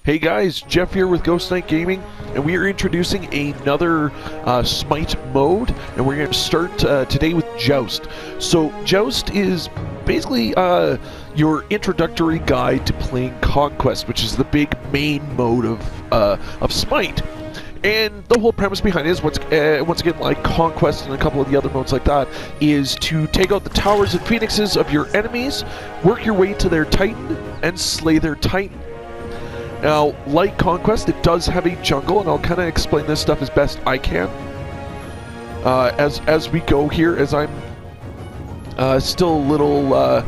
Hey guys, Jeff here with Ghost Knight Gaming, and we are introducing another Smite mode, and we're going to start today with Joust. So Joust is basically your introductory guide to playing Conquest, which is the big main mode of Smite. And the whole premise behind it is, once again, like Conquest and a couple of the other modes like that, is to take out the towers and phoenixes of your enemies, work your way to their Titan, and slay their Titan. Now, like Conquest, it does have a jungle, and I'll kind of explain this stuff as best I can as we go here, as I'm still a little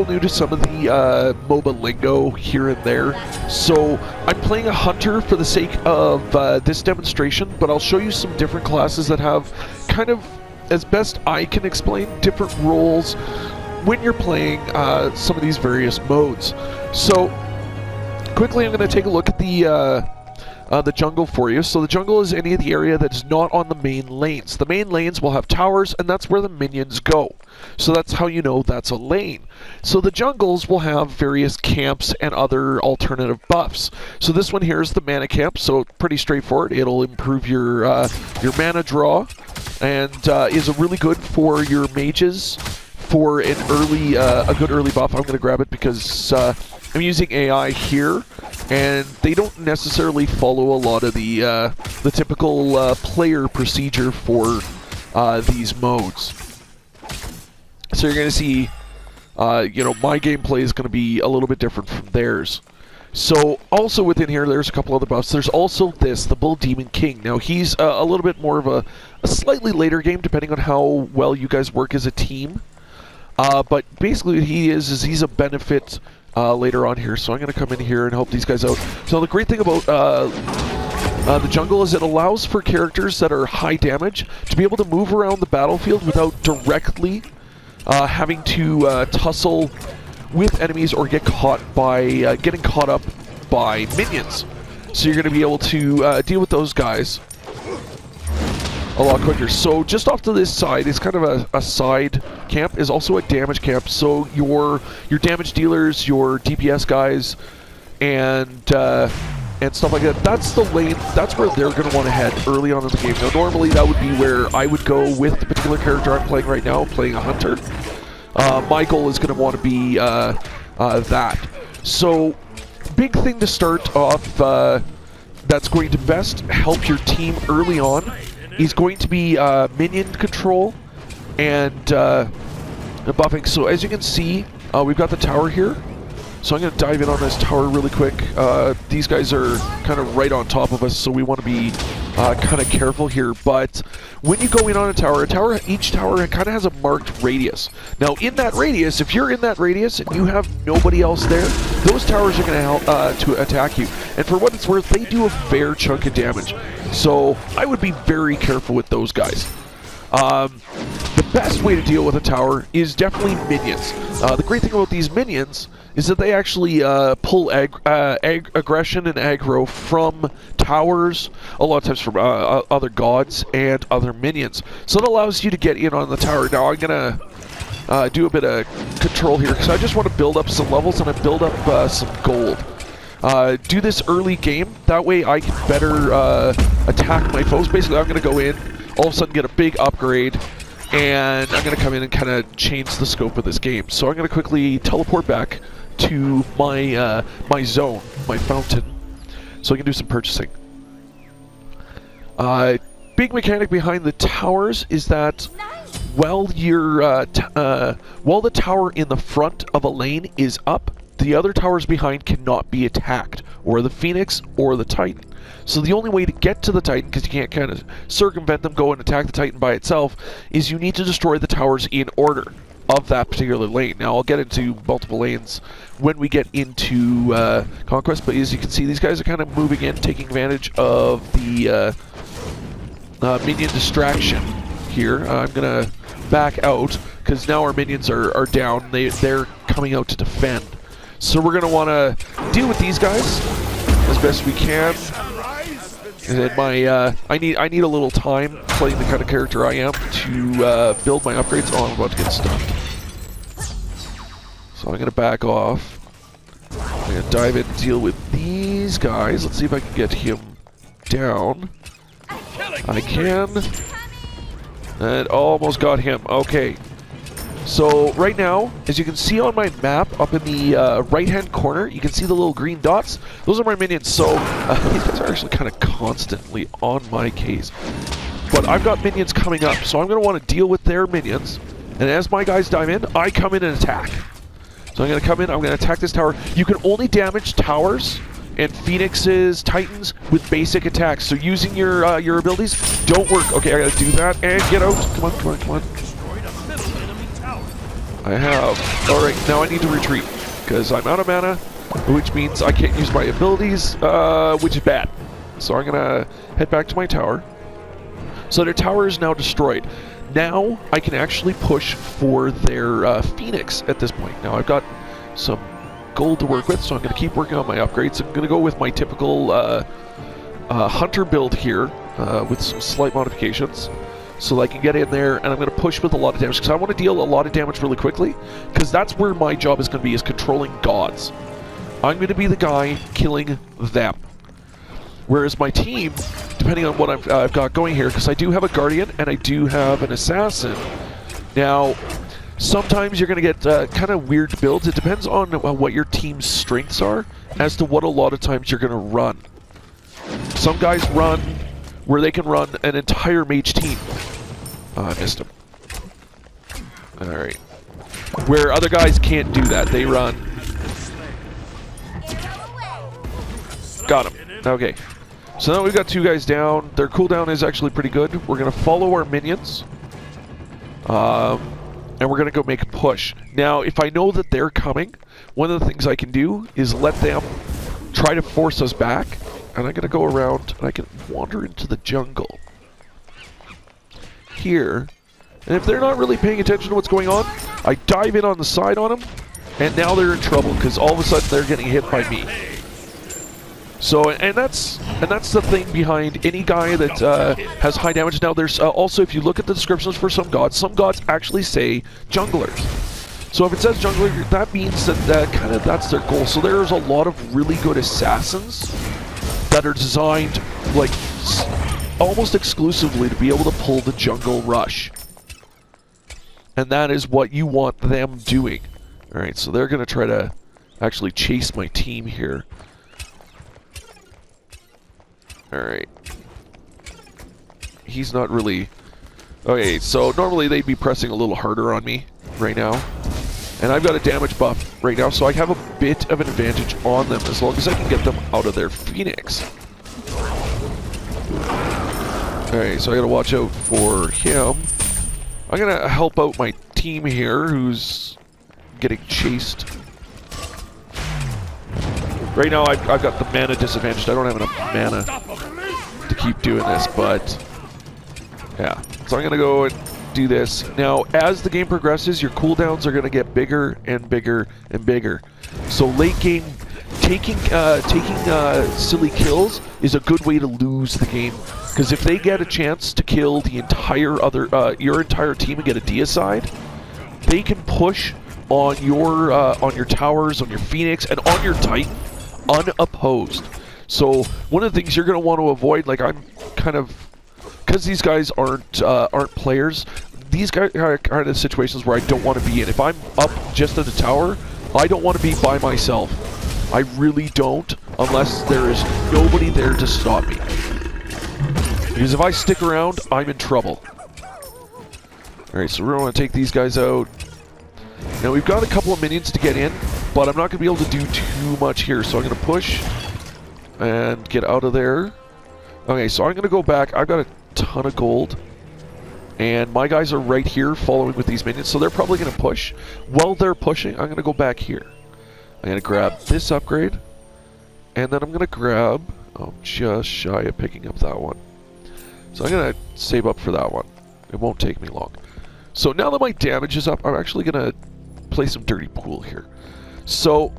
new to some of the MOBA lingo here and there. So I'm playing a hunter for the sake of this demonstration, but I'll show you some different classes that have kind of, as best I can explain, different roles when you're playing some of these various modes. So quickly, I'm going to take a look at the jungle for you. So the jungle is any of the area that is not on the main lanes. The main lanes will have towers, and that's where the minions go. So that's how you know that's a lane. So the jungles will have various camps and other alternative buffs. So this one here is the mana camp, so pretty straightforward. It'll improve your mana draw, and is really good for your mages for an early, a good early buff. I'm going to grab it because I'm using AI here, and they don't necessarily follow a lot of the typical player procedure for these modes. So you're going to see, my gameplay is going to be a little bit different from theirs. So also within here, there's a couple other buffs. There's also the Bull Demon King. Now he's a little bit more of a slightly later game, depending on how well you guys work as a team. But basically what he is he's a benefit later on here, so I'm going to come in here and help these guys out. So the great thing about the jungle is it allows for characters that are high damage to be able to move around the battlefield without directly having to tussle with enemies or get caught by getting caught up by minions. So you're going to be able to deal with those guys a lot quicker. So just off to this side is kind of a side camp, is also a damage camp. So your damage dealers, your DPS guys, and stuff like that. That's the lane. That's where they're going to want to head early on in the game. Now normally that would be where I would go with the particular character I'm playing right now, playing a hunter. My goal is going to want to be that. So big thing to start off that's going to best help your team early on is going to be minion control and buffing. So as you can see, we've got the tower here. So I'm going to dive in on this tower really quick. These guys are kind of right on top of us, so we want to be kind of careful here. But when you go in on each tower kind of has a marked radius. Now in that radius, if you're in that radius and you have nobody else there, those towers are going to help to attack you. And for what it's worth, they do a fair chunk of damage. So I would be very careful with those guys. The best way to deal with a tower is definitely minions. The great thing about these minions is that they actually pull aggression and aggro from towers, a lot of times from other gods and other minions. So it allows you to get in on the tower. Now I'm going to do a bit of control here, because I just want to build up some levels and I build up some gold. Do this early game, that way I can better attack my foes. Basically I'm going to go in, all of a sudden get a big upgrade, and I'm going to come in and kind of change the scope of this game. So I'm going to quickly teleport back to my my zone, my fountain, so I can do some purchasing. Big mechanic behind the towers is that while the tower in the front of a lane is up, the other towers behind cannot be attacked, or the Phoenix or the Titan. So the only way to get to the Titan, because you can't kind of circumvent them, go and attack the Titan by itself, is you need to destroy the towers in order of that particular lane. Now I'll get into multiple lanes when we get into Conquest, but as you can see, these guys are kind of moving in, taking advantage of the minion distraction here. I'm going to back out, because now our minions are down. They're coming out to defend. So we're going to want to deal with these guys as best we can. And I need a little time playing the kind of character I am to build my upgrades. Oh, I'm about to get stuck. So I'm going to back off. I'm gonna dive in and deal with these guys. Let's see if I can get him down. I can. And almost got him. Okay. So right now, as you can see on my map, up in the right-hand corner, you can see the little green dots. Those are my minions. So these guys are actually kind of constantly on my case. But I've got minions coming up, so I'm going to want to deal with their minions. And as my guys dive in, I come in and attack. So I'm going to come in, I'm going to attack this tower. You can only damage towers and phoenixes, titans with basic attacks. So using your abilities don't work. Okay, I got to do that and get out. Come on, come on, come on. I have. Alright, now I need to retreat because I'm out of mana, which means I can't use my abilities, which is bad. So I'm going to head back to my tower. So their tower is now destroyed. Now I can actually push for their Phoenix at this point. Now I've got some gold to work with, so I'm going to keep working on my upgrades. I'm going to go with my typical Hunter build here with some slight modifications. So I can get in there, and I'm going to push with a lot of damage, because I want to deal a lot of damage really quickly, because that's where my job is going to be, is controlling gods. I'm going to be the guy killing them. Whereas my team, depending on what I've got going here, because I do have a Guardian, and I do have an Assassin. Now, sometimes you're going to get kind of weird builds. It depends on what your team's strengths are, as to what a lot of times you're going to run. Some guys run where they can run an entire mage team. Oh, I missed him. Alright. Where other guys can't do that. They run. Got him. Okay. So now we've got two guys down. Their cooldown is actually pretty good. We're going to follow our minions. And we're going to go make a push. Now, if I know that they're coming, one of the things I can do is let them try to force us back. And I'm going to go around and I can wander into the jungle. Here. And if they're not really paying attention to what's going on, I dive in on the side on them. And now they're in trouble because all of a sudden they're getting hit by me. So, and that's the thing behind any guy that has high damage. Now, there's also, if you look at the descriptions for some gods actually say junglers. So if it says jungler, that means that kind of that's their goal. So there's a lot of really good assassins that are designed like almost exclusively to be able to pull the jungle rush. And that is what you want them doing. Alright, so they're going to try to actually chase my team here. Alright. He's not really... Okay, so normally they'd be pressing a little harder on me right now. And I've got a damage buff right now, so I have a bit of an advantage on them as long as I can get them out of their Phoenix. Alright, so I gotta watch out for him. I'm gonna help out my team here, who's getting chased. Right now, I've got the mana disadvantage. I don't have enough mana to keep doing this, but yeah. So I'm gonna go and do this. Now, as the game progresses, your cooldowns are gonna get bigger and bigger and bigger. So late game, taking silly kills is a good way to lose the game. Because if they get a chance to kill the entire your entire team and get a deicide, they can push on your towers, on your Phoenix, and on your Titan unopposed. So one of the things you're going to want to avoid, like I'm kind of, because these guys aren't players, these guys are kind of situations where I don't want to be in. If I'm up just at the tower, I don't want to be by myself. I really don't, unless there is nobody there to stop me. Because if I stick around, I'm in trouble. Alright, so we're going to take these guys out. Now we've got a couple of minions to get in, but I'm not going to be able to do too much here. So I'm going to push and get out of there. Okay, so I'm going to go back. I've got a ton of gold. And my guys are right here following with these minions, so they're probably going to push. While they're pushing, I'm going to go back here. I'm going to grab this upgrade. And then I'm going to grab... Oh, just shy of picking up that one. So I'm going to save up for that one. It won't take me long. So now that my damage is up, I'm actually going to play some Dirty Pool here. So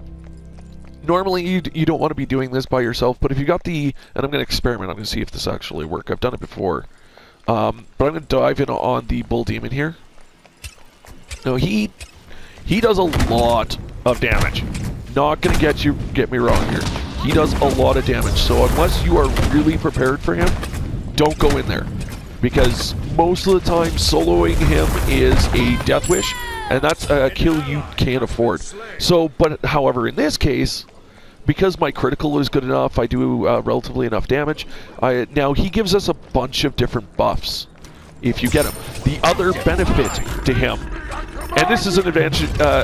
normally you don't want to be doing this by yourself, but if you got the... And I'm going to experiment. I'm going to see if this actually works. I've done it before. But I'm going to dive in on the Bull Demon here. No, he does a lot of damage. Not gonna get me wrong here. He does a lot of damage, so unless you are really prepared for him, don't go in there. Because most of the time, soloing him is a death wish, and that's a kill you can't afford. So, but however, in this case, because my critical is good enough, I do relatively enough damage. Now, he gives us a bunch of different buffs if you get him. The other benefit to him, and this is an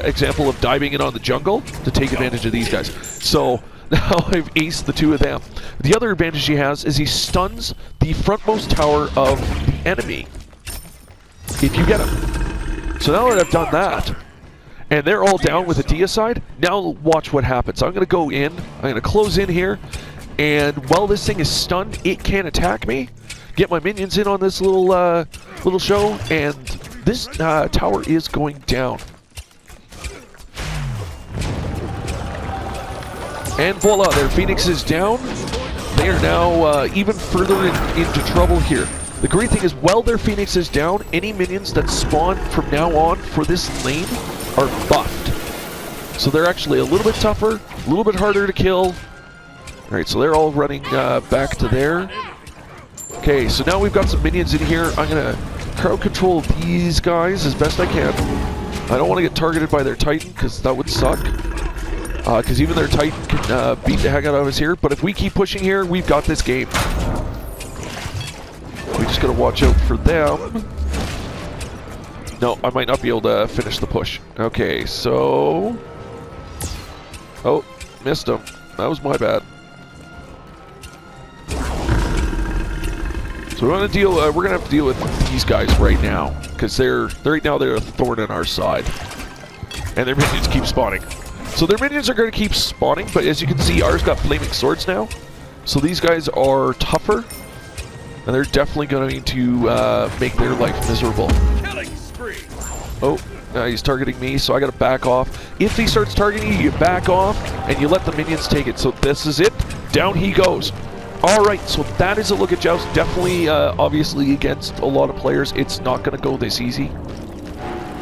example of diving in on the jungle to take advantage of these guys. So now I've aced the two of them. The other advantage he has is he stuns the frontmost tower of the enemy if you get him. So now that I've done that, and they're all down with a deicide, now watch what happens. I'm going to go in, I'm going to close in here, and while this thing is stunned, it can't attack me. Get my minions in on this little show, and this tower is going down. And voila, their Phoenix is down. They are now even further into trouble here. The great thing is, while their Phoenix is down, any minions that spawn from now on for this lane are buffed. So they're actually a little bit tougher, a little bit harder to kill. Alright, so they're all running back to there. Okay, so now we've got some minions in here. I'm going to crowd control these guys as best I can. I don't want to get targeted by their Titan, because that would suck. Because even their Titan can beat the heck out of us here. But if we keep pushing here, we've got this game. We just got to watch out for them. No, I might not be able to finish the push. Okay, so... Oh, missed him. That was my bad. So we're gonna have to deal with these guys right now, because they're a thorn in our side, and their minions keep spawning. So their minions are gonna keep spawning, but as you can see, ours got flaming swords now. So these guys are tougher, and they're definitely going to make their life miserable. Oh, he's targeting me, so I gotta back off. If he starts targeting you, you back off, and you let the minions take it. So this is it. Down he goes. Alright, so that is a look at Joust. Definitely, obviously, against a lot of players, it's not going to go this easy.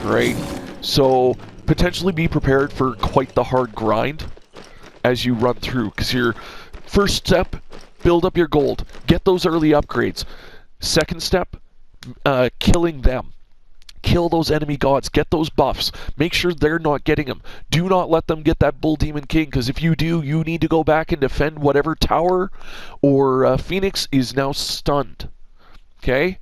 Right? So, potentially be prepared for quite the hard grind as you run through. Because your first step, build up your gold. Get those early upgrades. Second step, killing them. Kill those enemy gods. Get those buffs. Make sure they're not getting them. Do not let them get that Bull Demon King, because if you do, you need to go back and defend whatever tower or Phoenix is now stunned. Okay?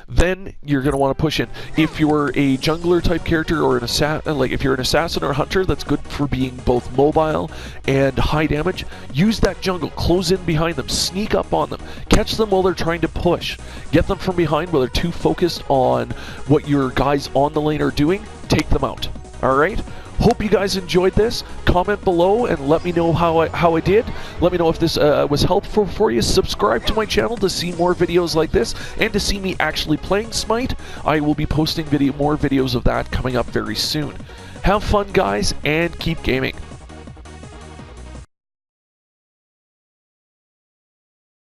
Then you're going to want to push in. If you're a jungler type character or an assassin, like if you're an assassin or a hunter, that's good for being both mobile and high damage. Use that jungle. Close in behind them. Sneak up on them. Catch them while they're trying to push. Get them from behind while they're too focused on what your guys on the lane are doing. Take them out. Alright? Hope you guys enjoyed this. Comment below and let me know how I did. Let me know if this was helpful for you. Subscribe to my channel to see more videos like this and to see me actually playing Smite. I will be posting more videos of that coming up very soon. Have fun, guys, and keep gaming.